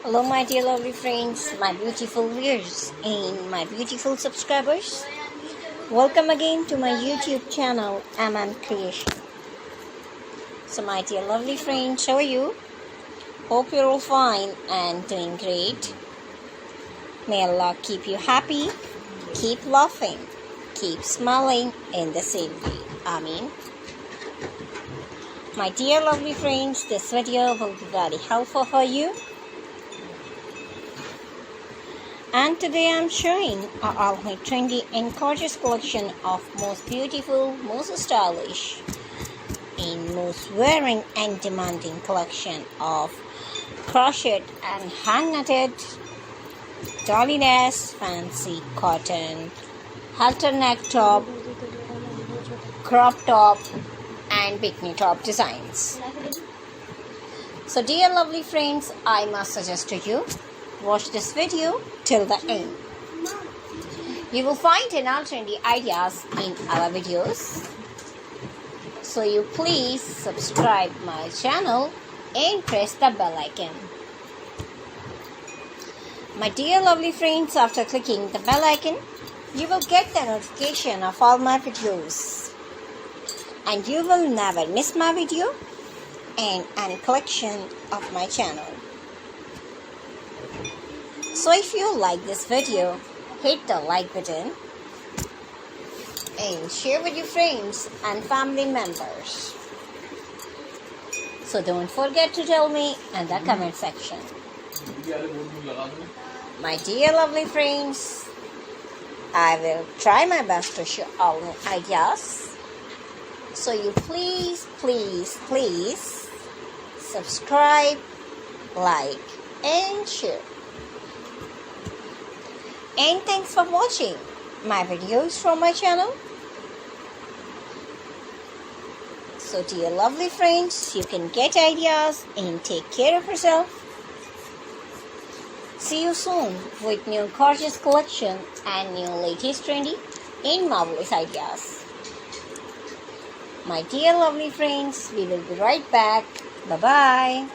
Hello, my dear lovely friends, my beautiful viewers, and my beautiful subscribers. Welcome again to my YouTube channel, Creation. So, my dear lovely friends, how are you? Hope you're all fine and doing great. May Allah keep you happy, keep laughing, keep smiling in the same way. Amen. My dear lovely friends, this video will be very helpful for you. And today I'm showing all my trendy and gorgeous collection of most beautiful, most stylish, and most wearing and demanding collection of crochet and hand knitted, doily lace, fancy cotton, halter neck top, crop top, and bikini top designs. So dear lovely friends, I must suggest to you, watch this video till the end. You will find all trendy ideas in our videos. So you please subscribe my channel and press the bell icon. My dear lovely friends, after clicking the bell icon, you will get the notification of all my videos. And you will never miss my video and any collection of my channel. So if you like this video, hit the like button and share with your friends and family members. So don't forget to tell me in the comment section. My dear lovely friends, I will try my best to share all my ideas. So you please subscribe, like and share. And thanks for watching my videos from my channel. So dear lovely friends, you can get ideas and take care of yourself. See you soon with new gorgeous collection and new latest trendy and marvelous ideas. My dear lovely friends, we will be right back. Bye-bye.